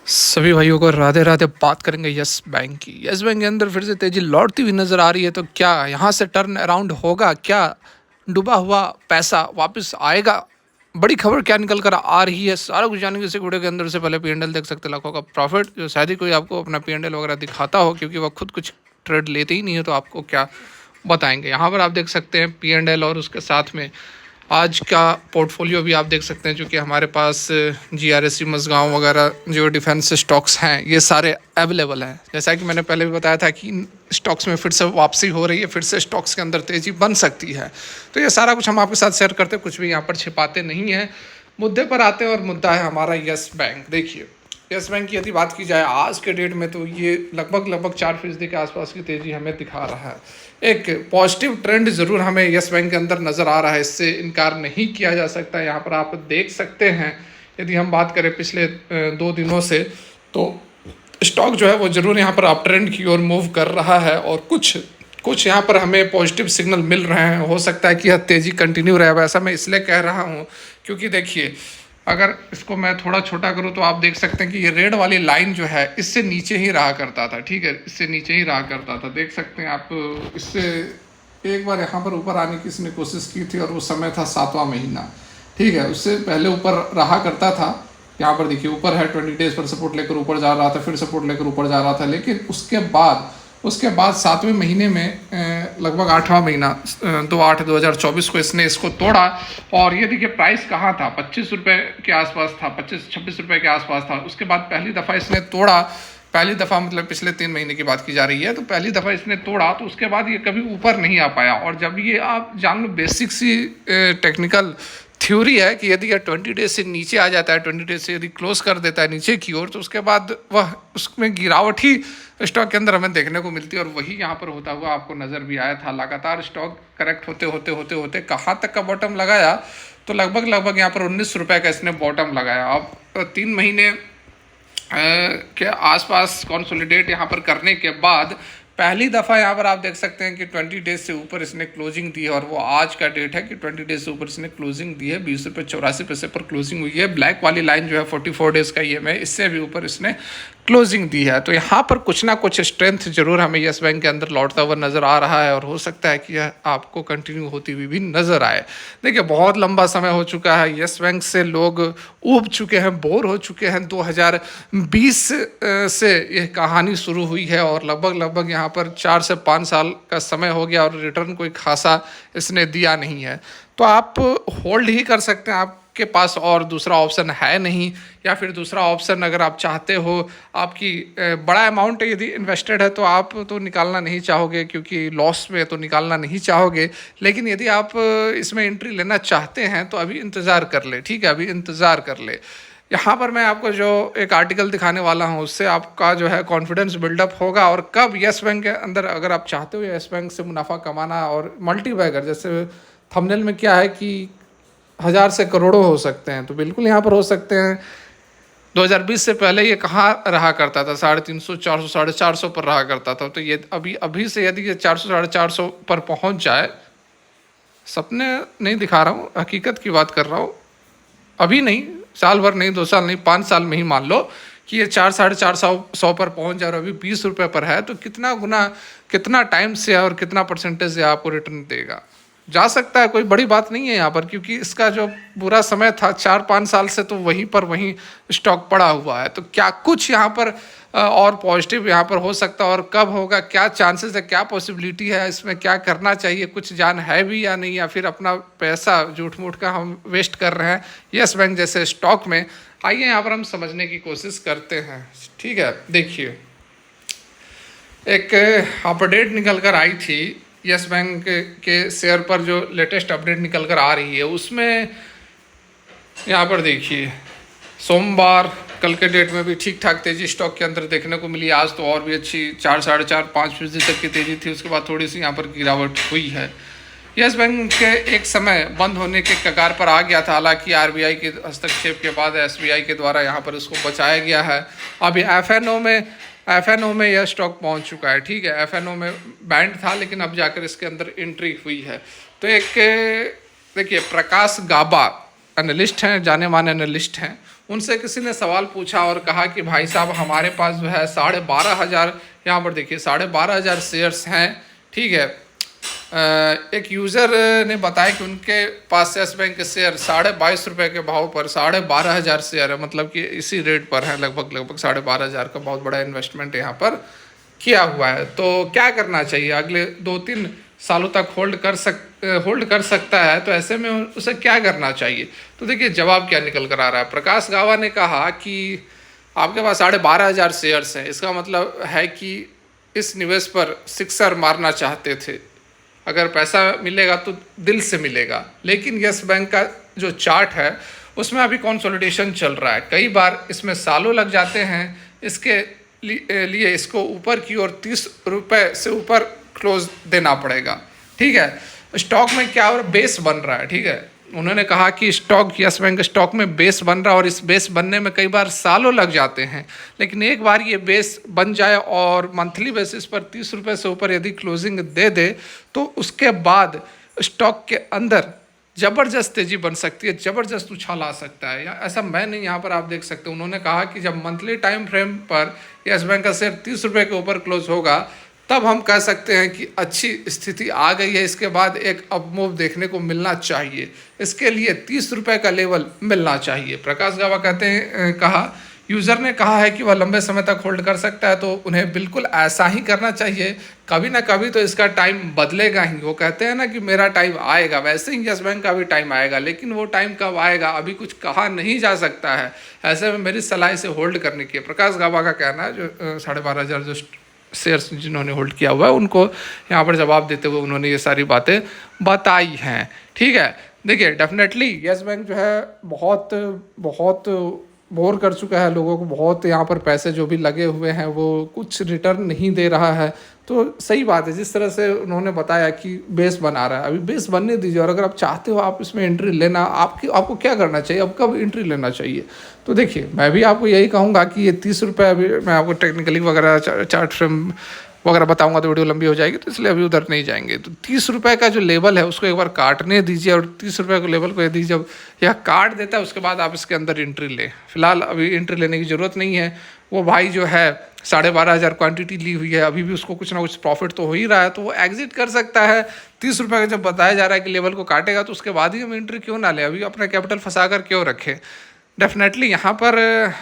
सभी भाइयों को राधे राधे। बात करेंगे यस बैंक की। यस बैंक के अंदर फिर से तेजी लौटती हुई नजर आ रही है, तो क्या यहाँ से टर्न अराउंड होगा? क्या डूबा हुआ पैसा वापस आएगा? बड़ी खबर क्या निकल कर आ रही है, सारा कुछ जानेंगे इस वीडियो के अंदर। से पहले पीएनएल देख सकते हैं, लाखों का प्रॉफिट, जो शायद ही कोई आपको अपना पीएनएल वगैरह दिखाता हो, क्योंकि वह खुद कुछ ट्रेड लेते ही नहीं है, तो आपको क्या बताएंगे। यहाँ पर आप देख सकते हैं पीएनएल, और उसके साथ में आज का पोर्टफोलियो भी आप देख सकते हैं, जो कि हमारे पास जीआरएससी मझगांव वगैरह जो डिफेंस स्टॉक्स हैं, ये सारे अवेलेबल हैं। जैसा कि मैंने पहले भी बताया था कि इन स्टॉक्स में फिर से वापसी हो रही है, फिर से स्टॉक्स के अंदर तेज़ी बन सकती है। तो ये सारा कुछ हम आपके साथ शेयर करते हैं, कुछ भी यहाँ पर छिपाते नहीं हैं। मुद्दे पर आते हैं, और मुद्दा है हमारा यस बैंक। देखिए, यस बैंक की यदि बात की जाए आज के डेट में, तो ये लगभग 4% के आसपास की तेज़ी हमें दिखा रहा है। एक पॉजिटिव ट्रेंड ज़रूर हमें यस बैंक के अंदर नज़र आ रहा है, इससे इनकार नहीं किया जा सकता। यहाँ पर आप देख सकते हैं, यदि हम बात करें पिछले 2 दिनों से, तो स्टॉक जो है वो ज़रूर यहाँ पर अप ट्रेंड की ओर मूव कर रहा है, और कुछ यहाँ पर हमें पॉजिटिव सिग्नल मिल रहे हैं। हो सकता है कि यह तेज़ी कंटिन्यू रहे। वैसा मैं इसलिए कह रहा हूँ क्योंकि देखिए, अगर इसको मैं थोड़ा छोटा करूँ तो आप देख सकते हैं कि ये रेड वाली लाइन जो है, इससे नीचे ही रहा करता था। ठीक है, इससे नीचे ही रहा करता था, देख सकते हैं आप। इससे एक बार यहाँ पर ऊपर आने की इसने कोशिश की थी, और वो समय था 7वां महीना। ठीक है, उससे पहले ऊपर रहा करता था। यहाँ पर देखिए, ऊपर है 20 डेज पर सपोर्ट लेकर ऊपर जा रहा था, फिर सपोर्ट लेकर ऊपर जा रहा था। लेकिन उसके बाद 7वें महीने में लगभग 8वां महीना 2/8/2024 को इसने इसको तोड़ा। और ये देखिए, प्राइस कहाँ था, 25 रुपये के आसपास था, 25-26 रुपये के आसपास था। उसके बाद पहली दफ़ा इसने तोड़ा, पहली दफ़ा मतलब पिछले 3 महीने की बात की जा रही है, तो पहली दफ़ा इसने तोड़ा, तो उसके बाद ये कभी ऊपर नहीं आ पाया। और जब ये आप जान लो, बेसिक सी टेक्निकल थ्योरी है कि यदि यह 20 डेज से नीचे आ जाता है, 20 डेज से यदि क्लोज कर देता है नीचे की ओर, तो उसके बाद वह उसमें गिरावट ही स्टॉक के अंदर हमें देखने को मिलती है। और वही यहाँ पर होता हुआ आपको नज़र भी आया था। लगातार स्टॉक करेक्ट होते कहाँ तक का बॉटम लगाया, तो लगभग यहाँ पर 19 रुपये का इसने बॉटम लगाया। अब 3 महीने के आसपास कंसोलिडेट यहाँ पर करने के बाद पहली दफ़ा यहाँ पर आप देख सकते हैं कि 20 डेज से ऊपर इसने क्लोजिंग दी है। और वो आज का डेट है कि 20 डेज से ऊपर इसने क्लोजिंग दी है, 20 रुपये 84 पैसे पर क्लोजिंग हुई है। ब्लैक वाली लाइन जो है 44 डेज का EMA, इससे भी ऊपर इसने क्लोजिंग दी है। तो यहाँ पर कुछ ना कुछ स्ट्रेंथ जरूर हमें यस बैंक के अंदर लौटता हुआ नज़र आ रहा है, और हो सकता है कि यह आपको कंटिन्यू होती हुई भी नज़र आए। देखिए, बहुत लंबा समय हो चुका है, यस बैंक से लोग ऊब चुके हैं, बोर हो चुके हैं। 2020 से यह कहानी शुरू हुई है, और लगभग यहाँ पर 4 से 5 साल का समय हो गया, और रिटर्न कोई खासा इसने दिया नहीं है। तो आप होल्ड ही कर सकते हैं, आपके पास और दूसरा ऑप्शन है नहीं। या फिर दूसरा ऑप्शन, अगर आप चाहते हो, आपकी बड़ा अमाउंट यदि इन्वेस्टेड है, तो आप तो निकालना नहीं चाहोगे, क्योंकि लॉस में तो निकालना नहीं चाहोगे। लेकिन यदि आप इसमें एंट्री लेना चाहते हैं, तो अभी इंतज़ार कर ले। ठीक है, अभी इंतज़ार कर ले। यहाँ पर मैं आपको जो एक आर्टिकल दिखाने वाला हूँ, उससे आपका जो है कॉन्फिडेंस बिल्डअप होगा। और कब यस बैंक के अंदर अगर आप चाहते हो यस बैंक से मुनाफा कमाना और मल्टी बैगर, जैसे थंबनेल में क्या है कि 1000 से करोड़ों हो सकते हैं, तो बिल्कुल यहाँ पर हो सकते हैं। 2020 से पहले ये कहाँ रहा करता था, 350, 400, 450 पर रहा करता था। तो ये अभी से यदि ये 400, 450 पर पहुँच जाए, सपने नहीं दिखा रहा हूँ, हकीकत की बात कर रहा हूँ। अभी नहीं, साल भर नहीं, 2 साल नहीं, 5 साल में ही मान लो कि ये 400-450 पर पहुंच जाए, और अभी 20 रुपये पर है, तो कितना गुना, कितना टाइम से और कितना परसेंटेज से आपको रिटर्न देगा। जा सकता है, कोई बड़ी बात नहीं है यहाँ पर, क्योंकि इसका जो बुरा समय था 4-5 साल से, तो वहीं स्टॉक पड़ा हुआ है। तो क्या कुछ यहाँ पर और पॉजिटिव यहाँ पर हो सकता है, और कब होगा, क्या चांसेस है, क्या पॉसिबिलिटी है, इसमें क्या करना चाहिए, कुछ जान है भी या नहीं, या फिर अपना पैसा झूठ मूठ का हम वेस्ट कर रहे हैं यस बैंक जैसे स्टॉक में। आइए यहाँ पर हम समझने की कोशिश करते हैं। ठीक है, देखिए, एक अपडेट निकल कर आई थी यस बैंक के शेयर पर, जो लेटेस्ट अपडेट निकल कर आ रही है, उसमें यहाँ पर देखिए, सोमवार कल के डेट में भी ठीक ठाक तेज़ी स्टॉक के अंदर देखने को मिली। आज तो और भी अच्छी 4-4.5-5% तक की तेज़ी थी, उसके बाद थोड़ी सी यहाँ पर गिरावट हुई है। यस बैंक के एक समय बंद होने के कगार पर आ गया था, हालांकि RBI के हस्तक्षेप के बाद SBI के द्वारा यहाँ पर इसको बचाया गया है। अभी FNO में यह स्टॉक पहुँच चुका है। ठीक है, FNO में बैंड था, लेकिन अब जाकर इसके अंदर एंट्री हुई है। तो एक देखिए, प्रकाश गाबा एनालिस्ट हैं, जाने माने एनालिस्ट हैं, उनसे किसी ने सवाल पूछा और कहा कि भाई साहब हमारे पास जो है 12,500, यहाँ पर देखिए 12,500 शेयर्स हैं, ठीक है। एक यूज़र ने बताया कि उनके पास यस बैंक के शेयर 22.5 रुपये के भाव पर 12,500 शेयर है, मतलब कि इसी रेट पर है, लगभग 12,500 का बहुत बड़ा इन्वेस्टमेंट यहाँ पर किया हुआ है। तो क्या करना चाहिए, अगले 2-3 सालों तक होल्ड कर सकता है, तो ऐसे में उसे क्या करना चाहिए। तो देखिए जवाब क्या निकल कर आ रहा है। प्रकाश गावा ने कहा कि आपके पास 12,500 शेयर्स हैं, इसका मतलब है कि इस निवेश पर सिक्सर मारना चाहते थे। अगर पैसा मिलेगा तो दिल से मिलेगा। लेकिन यस बैंक का जो चार्ट है उसमें अभी कंसोलिडेशन चल रहा है, कई बार इसमें सालों लग जाते हैं। इसके लिए इसको ऊपर की ओर 30 रुपये से ऊपर क्लोज देना पड़ेगा, ठीक है। स्टॉक में क्या और बेस बन रहा है, ठीक है। उन्होंने कहा कि स्टॉक यस बैंक स्टॉक में बेस बन रहा है और इस बेस बनने में कई बार सालों लग जाते हैं। लेकिन एक बार ये बेस बन जाए और मंथली बेसिस पर 30 रुपये से ऊपर यदि क्लोजिंग दे दे तो उसके बाद स्टॉक के अंदर ज़बरदस्त तेज़ी बन सकती है, ज़बरदस्त उछाल आ सकता है। या ऐसा मैं नहीं, यहाँ पर आप देख सकते हैं उन्होंने कहा कि जब मंथली टाइम फ्रेम पर यस बैंक का शेयर 30 रुपये के ऊपर क्लोज होगा तब हम कह सकते हैं कि अच्छी स्थिति आ गई है। इसके बाद एक अप मूव देखने को मिलना चाहिए, इसके लिए 30 रुपये का लेवल मिलना चाहिए। प्रकाश गावा कहते हैं कहा यूज़र ने कहा है कि वह लंबे समय तक होल्ड कर सकता है, तो उन्हें बिल्कुल ऐसा ही करना चाहिए। कभी ना कभी तो इसका टाइम बदलेगा ही। वो कहते हैं ना कि मेरा टाइम आएगा, वैसे ही यस बैंक का भी टाइम आएगा, लेकिन वो टाइम कब आएगा अभी कुछ कहा नहीं जा सकता है। ऐसे में मेरी सलाह इसे होल्ड करने की है। प्रकाश गावा का कहना है, जो 12,500 जो शेयर्स जिन्होंने होल्ड किया हुआ है उनको यहाँ पर जवाब देते हुए उन्होंने ये सारी बातें बताई हैं, ठीक है। देखिए डेफिनेटली यस बैंक जो है बहुत बोर कर चुका है लोगों को, बहुत यहाँ पर पैसे जो भी लगे हुए हैं वो कुछ रिटर्न नहीं दे रहा है। तो सही बात है, जिस तरह से उन्होंने बताया कि बेस बना रहा है, अभी बेस बनने दीजिए। और अगर आप चाहते हो आप इसमें एंट्री लेना, आपको क्या करना चाहिए, अब कब एंट्री लेना चाहिए। तो देखिए मैं भी आपको यही कहूँगा कि ये 30 रुपये, अभी मैं आपको टेक्निकली वगैरह चार्ट फ्रेम वगैरह बताऊंगा तो वीडियो लंबी हो जाएगी, तो इसलिए अभी उधर नहीं जाएंगे। तो 30 रुपये का जो लेवल है उसको एक बार काटने दीजिए, और 30 रुपये के लेवल को यदि जब यह काट देता है उसके बाद आप इसके अंदर एंट्री लें। फिलहाल अभी एंट्री लेने की ज़रूरत नहीं है। वो भाई जो है 12,500 क्वांटिटी ली हुई है, अभी भी उसको कुछ ना कुछ प्रॉफिट तो हो ही रहा है, तो वो एग्जिट कर सकता है। 30 रुपये का जब बताया जा रहा है कि लेवल को काटेगा तो उसके बाद ही हम एंट्री क्यों ना लें, अभी अपना कैपिटल फंसा कर क्यों रखें। डेफिनेटली यहाँ पर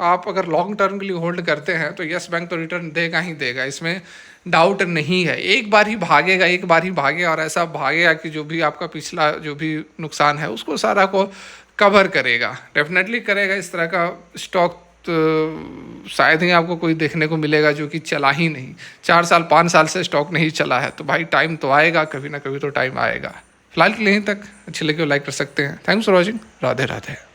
आप अगर लॉन्ग टर्म के लिए होल्ड करते हैं तो यस बैंक तो रिटर्न देगा ही देगा, इसमें डाउट नहीं है। एक बार ही भागेगा और ऐसा भागेगा कि जो भी आपका पिछला जो भी नुकसान है उसको सारा को कवर करेगा, डेफिनेटली करेगा। इस तरह का स्टॉक तो शायद ही आपको कोई देखने को मिलेगा जो कि चला ही नहीं, 4 साल 5 साल से स्टॉक नहीं चला है। तो भाई टाइम तो आएगा, कभी ना कभी तो टाइम आएगा। फिलहाल के लिए यहीं तक। अच्छी लगे तो लाइक कर सकते हैं। Thanks for watching. Radhe Radhe.